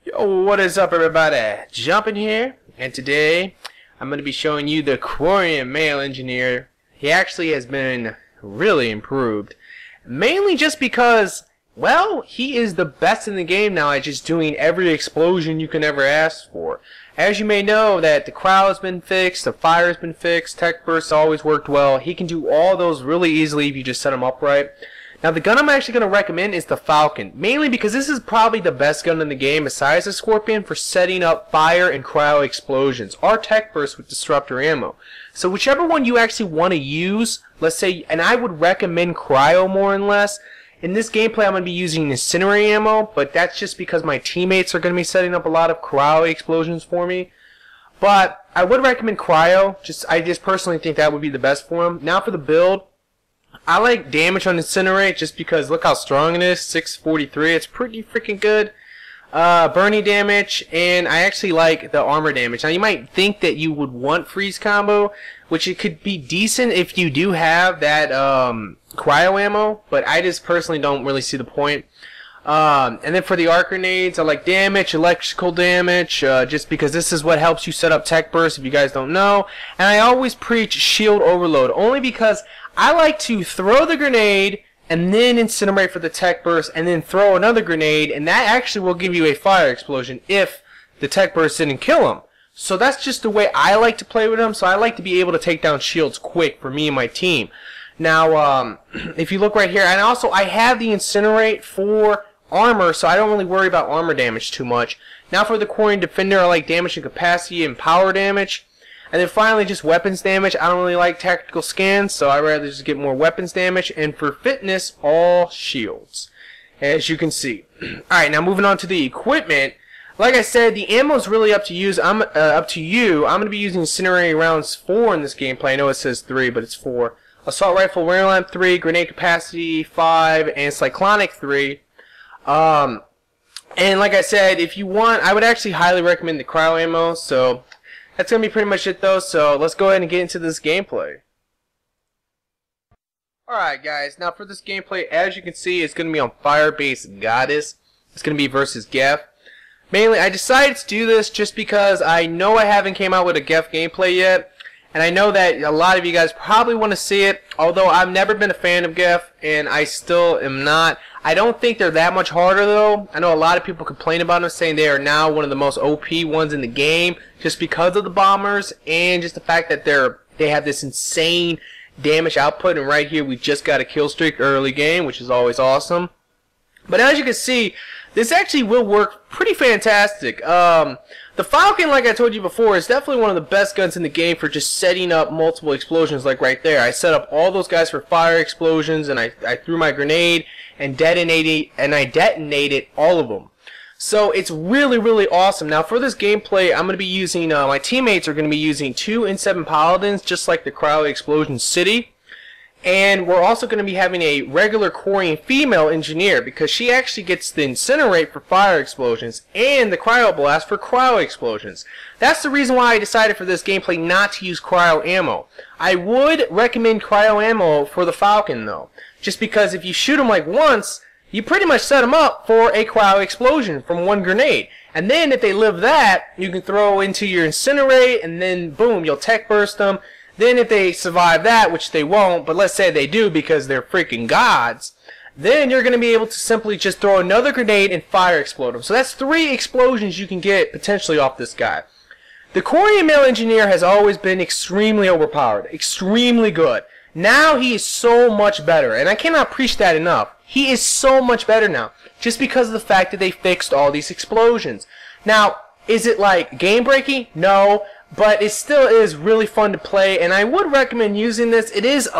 Yo, what is up everybody? Jumpin here, and today I'm going to be showing you the Quarian male engineer. He actually has been really improved, mainly just because, well, he is the best in the game now at just doing every explosion you can ever ask for. As you may know, that the crowd has been fixed, the fire has been fixed, tech bursts always worked well. He can do all those really easily if you just set him up right. Now the gun I'm actually going to recommend is the Falcon, mainly because this is probably the best gun in the game besides the Scorpion for setting up fire and cryo explosions, or tech bursts with disruptor ammo. So whichever one you actually want to use, let's say, and I would recommend cryo more and less. In this gameplay I'm going to be using incendiary ammo, but that's just because my teammates are going to be setting up a lot of cryo explosions for me. But I would recommend cryo, I just personally think that would be the best for him. Now for the build, I like damage on incinerate just because look how strong it is, 643. It's pretty freaking good. Burning damage, and I actually like the armor damage. Now you might think that you would want freeze combo, which it could be decent if you do have that cryo ammo, but I just personally don't really see the point. And then for the arc grenades, I like damage, electrical damage, just because this is what helps you set up tech burst if you guys don't know. And I always preach shield overload, only because I like to throw the grenade and then incinerate for the tech burst and then throw another grenade, and that actually will give you a fire explosion if the tech burst didn't kill him. So that's just the way I like to play with him, so I like to be able to take down shields quick for me and my team. Now, if you look right here, and also I have the incinerate for armor, so I don't really worry about armor damage too much. Now for the Quarian Defender, I like damage and capacity and power damage. And then finally, just weapons damage. I don't really like tactical scans, so I'd rather just get more weapons damage. And for fitness, all shields, as you can see. Alright, now moving on to the equipment. Like I said, the ammo is really up to you. I'm going to be using incendiary rounds 4 in this gameplay. I know it says 3, but it's 4. Assault rifle rear lamp 3, grenade capacity 5, and cyclonic 3. And like I said, if you want, I would actually highly recommend the cryo ammo. So that's going to be pretty much it though, so let's go ahead and get into this gameplay. Alright guys, now for this gameplay, as you can see, it's going to be on Fire-Based Goddess. It's going to be versus Geth. Mainly, I decided to do this just because I know I haven't came out with a Geth gameplay yet, and I know that a lot of you guys probably want to see it, although I've never been a fan of Geth, and I still am not. I don't think they're that much harder though. I know a lot of people complain about them, saying they are now one of the most OP ones in the game just because of the bombers and just the fact that they have this insane damage output. And right here we just got a kill streak early game, which is always awesome. But as you can see, this actually will work pretty fantastic. The Falcon, like I told you before, is definitely one of the best guns in the game for just setting up multiple explosions like right there. I set up all those guys for fire explosions, and I threw my grenade and I detonated all of them. So it's really, really awesome. Now for this gameplay, I'm going to be using, my teammates are going to be using 2 N7 Paladins, just like the Cryo Explosion City. And we're also going to be having a regular Quarian female engineer, because she actually gets the incinerate for fire explosions and the cryo blast for cryo explosions. That's the reason why I decided for this gameplay not to use cryo ammo. I would recommend cryo ammo for the Falcon though, just because if you shoot him like once, you pretty much set him up for a cryo explosion from one grenade. And then if they live that, you can throw into your incinerate, and then boom, you'll tech burst them. Then if they survive that, which they won't, but let's say they do because they're freaking gods, then you're going to be able to simply just throw another grenade and fire explode them. So that's 3 explosions you can get potentially off this guy. The Quarian male engineer has always been extremely overpowered, extremely good. Now he is so much better, and I cannot preach that enough. He is so much better now, just because of the fact that they fixed all these explosions. Now, is it like game breaking? No. But it still is really fun to play, and I would recommend using this. It is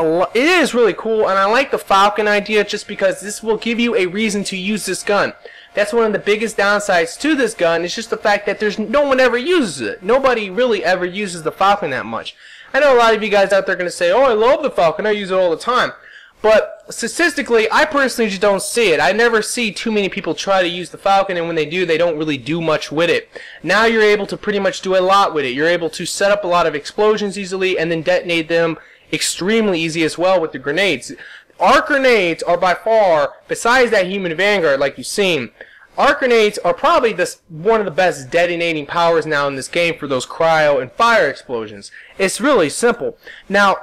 really cool, and I like the Falcon idea just because this will give you a reason to use this gun. That's one of the biggest downsides to this gun. It's just the fact that no one ever uses it. Nobody really ever uses the Falcon that much. I know a lot of you guys out there are going to say, "Oh, I love the Falcon. I use it all the time." But statistically, I personally just don't see it. I never see too many people try to use the Falcon, and when they do, they don't really do much with it. Now you're able to pretty much do a lot with it. You're able to set up a lot of explosions easily and then detonate them extremely easy as well with the grenades. Arc grenades are by far, besides that human vanguard like you've seen, arc grenades are probably one of the best detonating powers now in this game for those cryo and fire explosions. It's really simple. Now,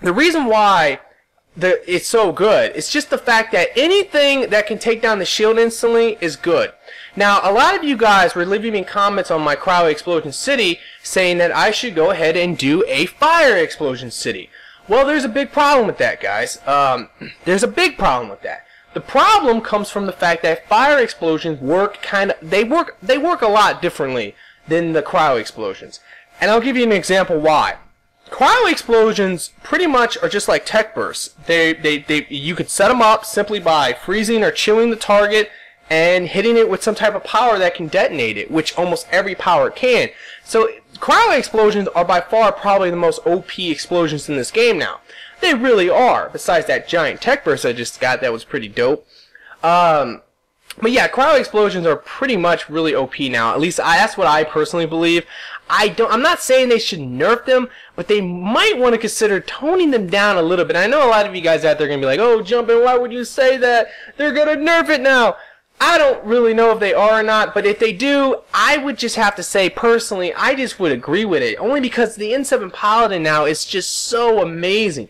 the reason why it's so good, it's just the fact that anything that can take down the shield instantly is good. Now, a lot of you guys were leaving me comments on my Cryo Explosion City saying that I should go ahead and do a Fire Explosion City. Well, there's a big problem with that, guys. There's a big problem with that. The problem comes from the fact that fire explosions work they work a lot differently than the cryo explosions. And I'll give you an example why. Cryo explosions pretty much are just like tech bursts. You could set them up simply by freezing or chilling the target and hitting it with some type of power that can detonate it, which almost every power can. So cryo explosions are by far probably the most OP explosions in this game now. They really are, besides that giant tech burst I just got that was pretty dope. But yeah, cryo explosions are pretty much really OP now. At least that's what I personally believe. I'm not saying they should nerf them, but they might want to consider toning them down a little bit. I know a lot of you guys out there are going to be like, oh, Jumpin', why would you say that? They're going to nerf it now. I don't really know if they are or not, but if they do, I would just have to say, personally, I just would agree with it. Only because the N7 Paladin now is just so amazing.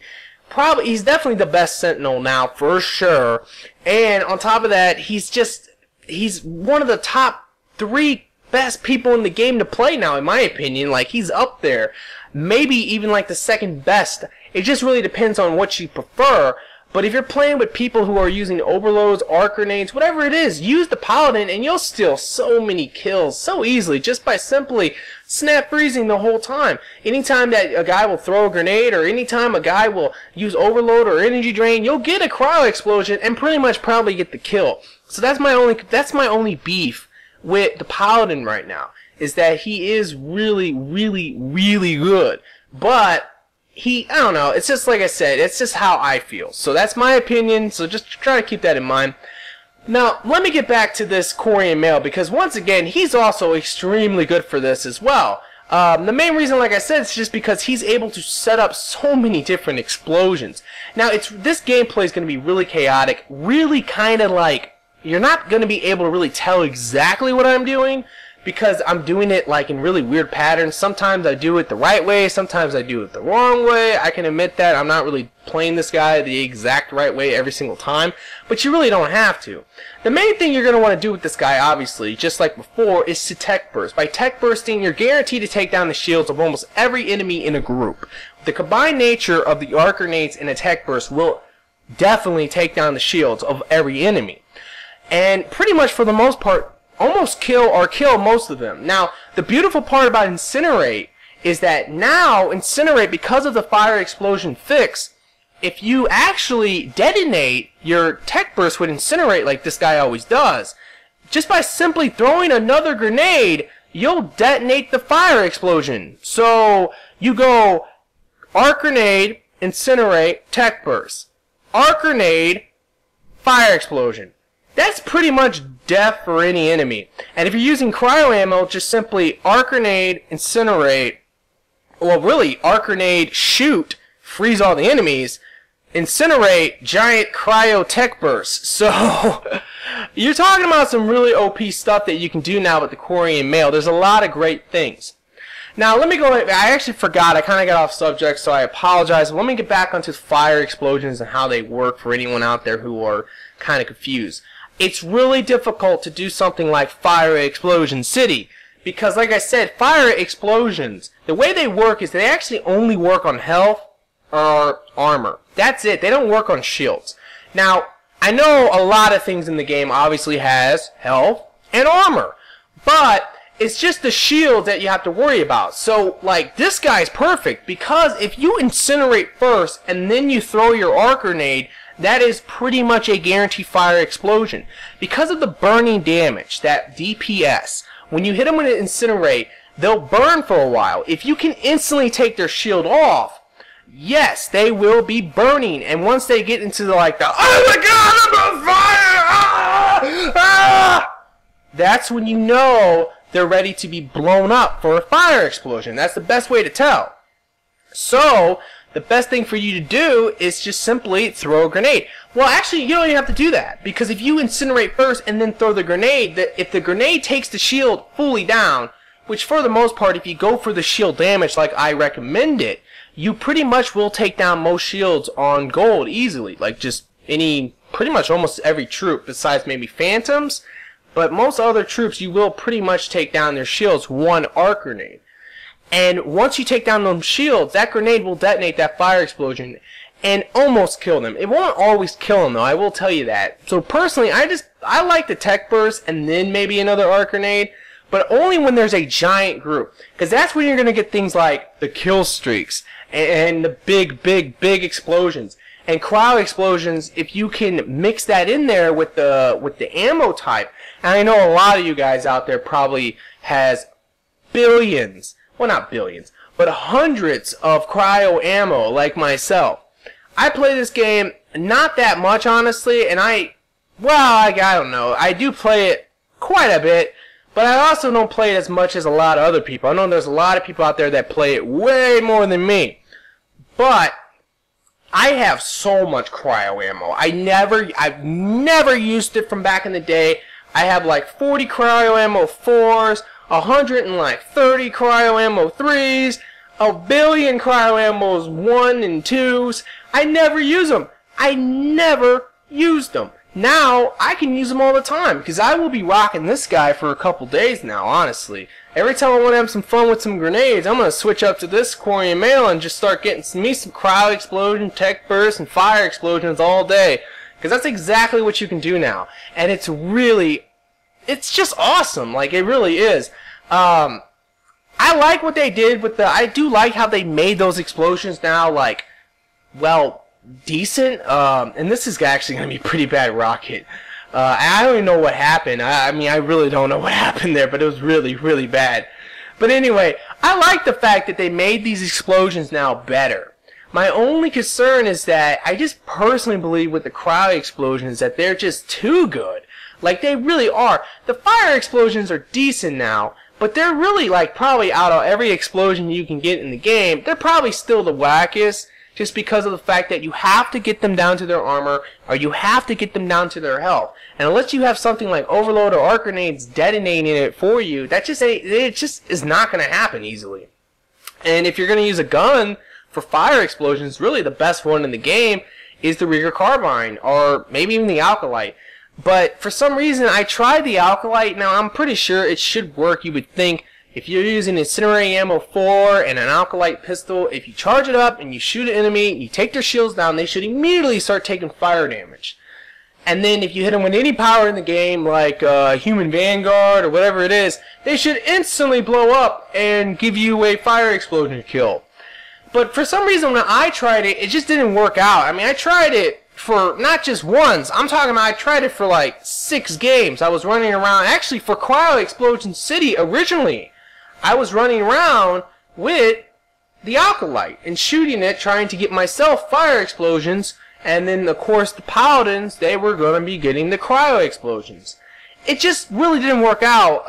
He's definitely the best Sentinel now, for sure. And on top of that, he's one of the top 3 best people in the game to play now, in my opinion. Like, he's up there. Maybe even like the second best. It just really depends on what you prefer. But if you're playing with people who are using overloads, arc grenades, whatever it is, use the Paladin and you'll steal so many kills so easily just by simply snap freezing the whole time. Anytime that a guy will throw a grenade or anytime a guy will use overload or energy drain, you'll get a cryo explosion and pretty much probably get the kill. So that's my only beef with the Paladin right now, is that he is really, really, really good. But I don't know, it's just like I said, it's just how I feel. So that's my opinion, so just try to keep that in mind. Now, let me get back to this Quarian male, because once again, he's also extremely good for this as well. The main reason, like I said, is just because he's able to set up so many different explosions. Now, this gameplay is going to be really chaotic, really kind of like, you're not going to be able to really tell exactly what I'm doing, because I'm doing it like in really weird patterns. Sometimes I do it the right way, sometimes I do it the wrong way. I can admit that I'm not really playing this guy the exact right way every single time, but you really don't have to. The main thing you're going to want to do with this guy, obviously, just like before, is to tech burst. By tech bursting, you're guaranteed to take down the shields of almost every enemy in a group. The combined nature of the arc grenades and a tech burst will definitely take down the shields of every enemy. And pretty much for the most part, almost kill most of them. Now, the beautiful part about Incinerate is that now Incinerate, because of the fire explosion fix, if you actually detonate your tech burst with Incinerate like this guy always does, just by simply throwing another grenade, you'll detonate the fire explosion. So you go arc grenade, Incinerate, tech burst, arc grenade, fire explosion. That's pretty much death for any enemy. And if you're using cryo ammo, just simply arc grenade, incinerate, well really arc grenade, shoot, freeze all the enemies, incinerate, giant cryo tech burst. So you're talking about some really OP stuff that you can do now with the Quarian male. There's a lot of great things. Now let me go, I actually forgot, I kind of got off subject, so I apologize. Let me get back onto fire explosions and how they work for anyone out there who are kind of confused. It's really difficult to do something like Fire Explosion City, because like I said, fire explosions, the way they work is they actually only work on health or armor. That's it. They don't work on shields. Now, I know a lot of things in the game obviously has health and armor, but it's just the shield that you have to worry about. So, like, this guy's perfect, because if you incinerate first and then you throw your arc grenade, that is pretty much a guaranteed fire explosion. Because of the burning damage, that DPS, when you hit them with an incinerate, they'll burn for a while. If you can instantly take their shield off, yes, they will be burning. And once they get into the, like, the, oh my god, I'm on fire! Ah! Ah! That's when you know they're ready to be blown up for a fire explosion. That's the best way to tell. So, the best thing for you to do is just simply throw a grenade. Well, actually, you don't even have to do that, because if you incinerate first and then throw the grenade, if the grenade takes the shield fully down, which for the most part, if you go for the shield damage like I recommend it, you pretty much will take down most shields on gold easily. Like just pretty much almost every troop besides maybe phantoms, but most other troops you will pretty much take down their shields one arc grenade. And once you take down those shields, that grenade will detonate that fire explosion and almost kill them. It won't always kill them though, I will tell you that. So personally, I like the tech burst and then maybe another arc grenade, but only when there's a giant group, because that's when you're going to get things like the kill streaks and the big explosions. And cryo explosions, if you can mix that in there with the ammo type, and I know a lot of you guys out there probably has billions, well not billions, but hundreds of cryo ammo like myself. I play this game not that much honestly, and I don't know, I do play it quite a bit, but I also don't play it as much as a lot of other people. I know there's a lot of people out there that play it way more than me, but I have so much cryo ammo. I've never used it from back in the day. I have like 40 cryo ammo 4s, 130 cryo ammo 3s, a billion cryo ammos 1 and 2s. I never use them. I never used them. Now, I can use them all the time, because I will be rocking this guy for a couple days now, honestly. Every time I want to have some fun with some grenades, I'm going to switch up to this Quarian male and just start getting some cryo explosion, tech burst, and fire explosions all day. Because that's exactly what you can do now. And it's just awesome. Like, it really is. I like what they did with I do like how they made those explosions now, like, well, decent. And this is actually going to be a pretty bad rocket. I don't even know what happened. I mean, I really don't know what happened there, but it was really, really bad. But anyway, I like the fact that they made these explosions now better. My only concern is that I just personally believe with the cryo explosions that they're just too good. Like, they really are. The fire explosions are decent now, but they're really, like, probably out of every explosion you can get in the game, they're probably still the wackest. Just because of the fact that you have to get them down to their armor, or you have to get them down to their health. And unless you have something like overload or arc grenades detonating it for you, it just is not going to happen easily. And if you're going to use a gun for fire explosions, really the best one in the game is the Rigger Carbine, or maybe even the Alkalite. But for some reason, I tried the Alkalite. Now, I'm pretty sure it should work, you would think. If you're using incinerating ammo 4 and an Alkalite pistol, if you charge it up and you shoot an enemy, you take their shields down, they should immediately start taking fire damage. And then if you hit them with any power in the game, like Human Vanguard or whatever it is, they should instantly blow up and give you a fire explosion kill. But for some reason when I tried it, it just didn't work out. I mean, I tried it for not just once. I'm talking about I tried it for like 6 games. I was running around, actually for Cryo Explosion City originally. I was running around with the Alkalite and shooting it, trying to get myself fire explosions, and then of course the Paladins, they were going to be getting the cryo explosions. It just really didn't work out.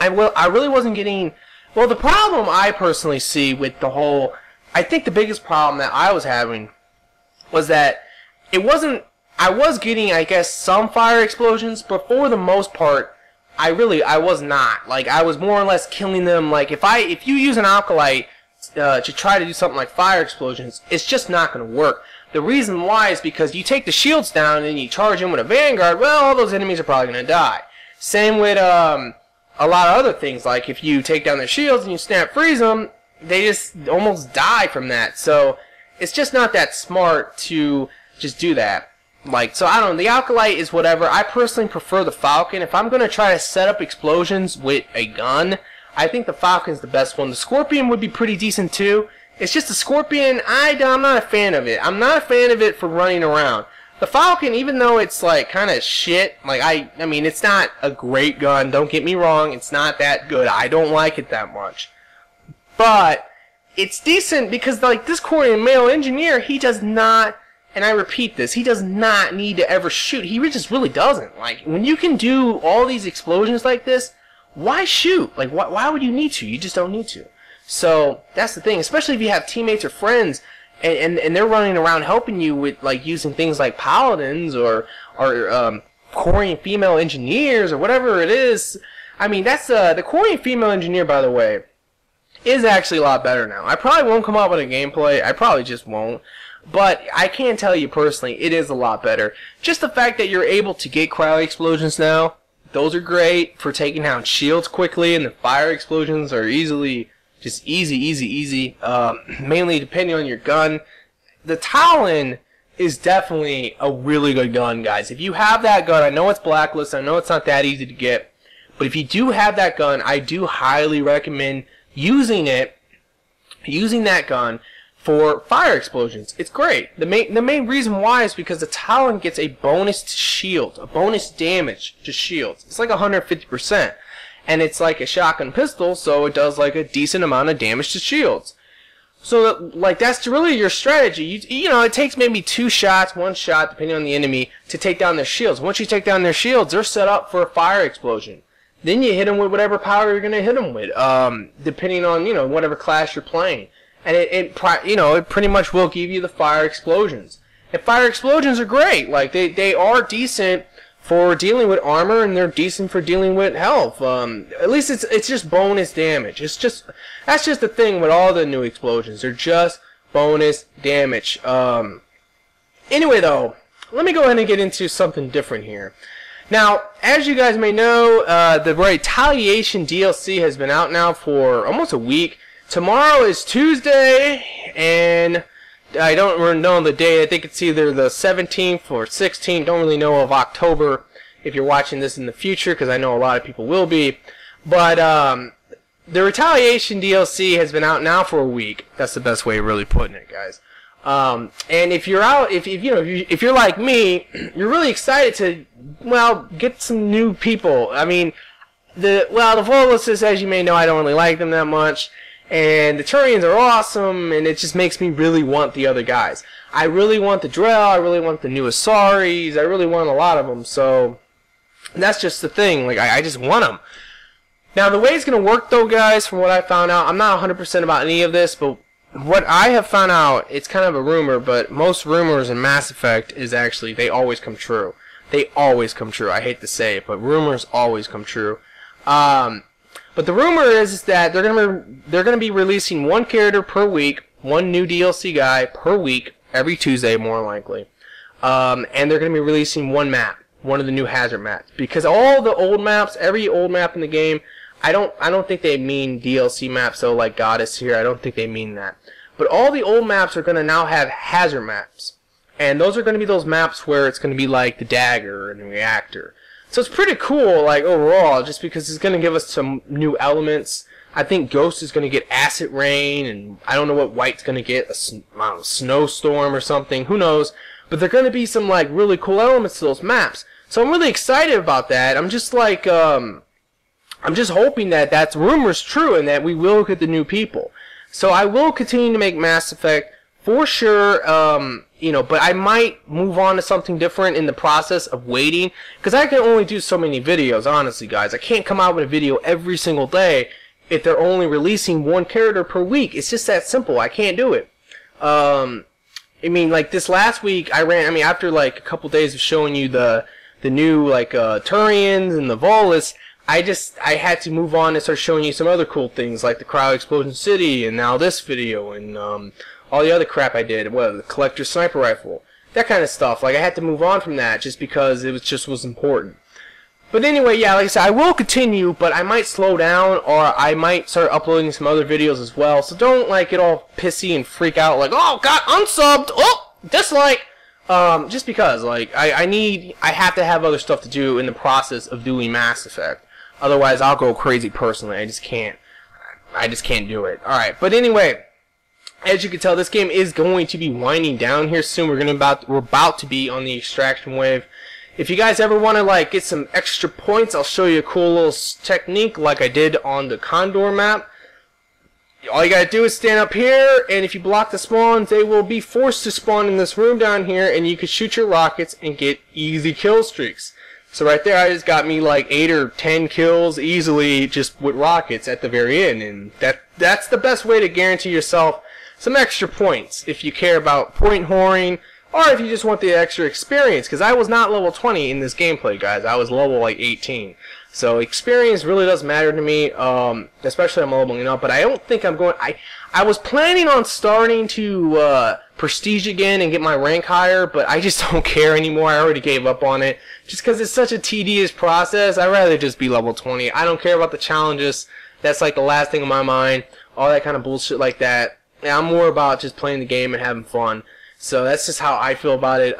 I really wasn't getting, well, the problem I personally see with the whole, I think the biggest problem that I was having was that it wasn't, I was getting, I guess, some fire explosions, but for the most part, I was not. Like, I was more or less killing them. Like, if you use an Alkalite to try to do something like fire explosions, it's just not going to work. The reason why is because you take the shields down and you charge in with a Vanguard, well, all those enemies are probably going to die. Same with a lot of other things. Like, if you take down their shields and you snap freeze them, they just almost die from that. So, it's just not that smart to just do that. Like, so I don't know, the Alkalite is whatever. I personally prefer the Falcon. If I'm going to try to set up explosions with a gun, I think the Falcon's the best one. The Scorpion would be pretty decent too. It's just the Scorpion, I'm not a fan of it. I'm not a fan of it for running around. The Falcon, even though it's like kind of shit, like I mean, it's not a great gun, don't get me wrong, it's not that good. I don't like it that much. But it's decent because like this Quarian male engineer, he does not, and I repeat this, he does not need to ever shoot. He just really doesn't. Like, when you can do all these explosions like this, why shoot? Like, why would you need to? You just don't need to. So, that's the thing. Especially if you have teammates or friends, and they're running around helping you with like using things like paladins or Quarian female engineers or whatever it is. I mean, that's the Quarian female engineer, by the way, is actually a lot better now. I probably won't come up with a gameplay. I probably just won't. But I can tell you personally, it is a lot better. Just the fact that you're able to get cryo explosions now, those are great for taking down shields quickly, and the fire explosions are easily, just easy. Mainly depending on your gun. The Talon is definitely a really good gun, guys. If you have that gun, I know it's blacklisted, I know it's not that easy to get, but if you do have that gun, I do highly recommend using that gun for fire explosions. It's great. The main reason why is because the Talon gets a bonus to shield, a bonus damage to shields. It's like 150%, and it's like a shotgun pistol, so it does like a decent amount of damage to shields. So like that's really your strategy. You know, it takes maybe 2 shots, 1 shot, depending on the enemy, to take down their shields. Once you take down their shields, they're set up for a fire explosion. Then you hit them with whatever power you're going to hit them with, depending on, you know, whatever class you're playing. And it pretty much will give you the fire explosions. And fire explosions are great. Like, they are decent for dealing with armor, and they're decent for dealing with health. At least it's just bonus damage. That's just the thing with all the new explosions. They're just bonus damage. Anyway, though, let me go ahead and get into something different here. Now, as you guys may know, the Retaliation DLC has been out now for almost a week. Tomorrow is Tuesday, and I don't really know the date. I think it's either the 17th or 16th. Don't really know of October if you're watching this in the future, because I know a lot of people will be. But the Retaliation DLC has been out now for a week. That's the best way of really putting it, guys. And if you're out, if you're like me, you're really excited to, well, get some new people. I mean, the Volus, as you may know, I don't really like them that much. And the Turians are awesome, and it just makes me really want the other guys. I really want the Drell, I really want the new Asaris, I really want a lot of them, so that's just the thing, like, I just want them. Now, the way it's going to work, though, guys, from what I found out, I'm not 100% about any of this, but what I have found out, it's kind of a rumor, but most rumors in Mass Effect is actually, they always come true. They always come true. I hate to say it, but rumors always come true. But the rumor is that they're gonna be releasing 1 character per week, 1 new DLC guy per week, every Tuesday more likely, and they're gonna be releasing 1 map, 1 of the new hazard maps. Because all the old maps, every old map in the game, I don't think they mean DLC maps. So like Goddess here, I don't think they mean that. But all the old maps are gonna now have hazard maps, and those are gonna be those maps where it's gonna be like the Dagger and the Reactor. So it's pretty cool, like, overall, just because it's going to give us some new elements. I think Ghost is going to get Acid Rain, and I don't know what White's going to get, I don't know, Snowstorm or something, who knows. But there are going to be some, like, really cool elements to those maps. So I'm really excited about that. I'm just, like, I'm just hoping that that's rumors true, and that we will get the new people. So I will continue to make Mass Effect, for sure, you know, but I might move on to something different in the process of waiting, because I can only do so many videos, honestly, guys. I can't come out with a video every single day if they're only releasing 1 character per week. It's just that simple. I can't do it. I mean, like, this last week, after, like, a couple days of showing you the new, like, Turians and the Volus, I had to move on and start showing you some other cool things, like the Cryo Explosion City, and now this video, and, all the other crap I did, the Collector Sniper Rifle, that kind of stuff. Like, I had to move on from that just because it was important. But anyway, yeah, like I said, I will continue, but I might slow down, or I might start uploading some other videos as well. So don't, like, get all pissy and freak out, like, oh, got unsubbed, oh, dislike. Just because, like, I have to have other stuff to do in the process of doing Mass Effect. Otherwise, I'll go crazy personally. I just can't do it. Alright, but anyway, as you can tell, this game is going to be winding down here soon. We're about to be on the extraction wave. If you guys ever want to, like, get some extra points, I'll show you a cool little technique like I did on the Condor map. All you gotta do is stand up here, and if you block the spawns, they will be forced to spawn in this room down here, and you can shoot your rockets and get easy kill streaks. So right there, I just got me like 8 or 10 kills easily just with rockets at the very end, and that's the best way to guarantee yourself some extra points if you care about point whoring, or if you just want the extra experience, because I was not level 20 in this gameplay, guys. I was level like 18. So experience really does matter to me, especially I'm leveling up. But I don't think I'm going. I was planning on starting to prestige again and get my rank higher, but I just don't care anymore. I already gave up on it just because it's such a tedious process. I'd rather just be level 20. I don't care about the challenges. That's like the last thing on my mind. All that kind of bullshit like that. And I'm more about just playing the game and having fun. So that's just how I feel about it.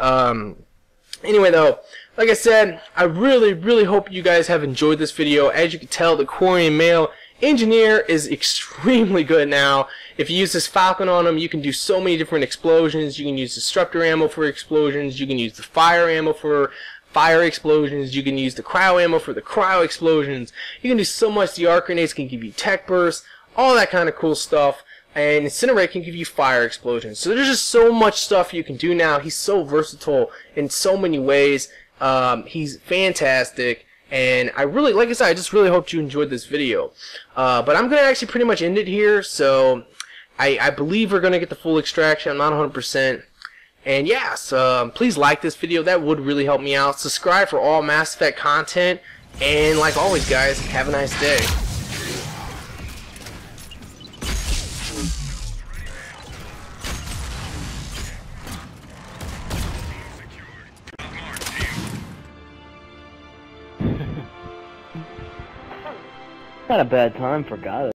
Anyway, though, like I said, I really hope you guys have enjoyed this video. As you can tell, the Quarian male engineer is extremely good now. If you use this Falcon on him, you can do so many different explosions. You can use disruptor ammo for explosions. You can use the fire ammo for fire explosions. You can use the cryo ammo for the cryo explosions. You can do so much. The arc grenades can give you tech bursts, all that kind of cool stuff. And Incinerate can give you fire explosions. So there's just so much stuff you can do now. He's so versatile in so many ways. He's fantastic. And I really, like I said, I just really hope you enjoyed this video. But I'm going to actually pretty much end it here. So I believe we're going to get the full extraction. I'm not 100%. And yeah, so please like this video. That would really help me out. Subscribe for all Mass Effect content. And like always, guys, have a nice day. Not a bad time for God.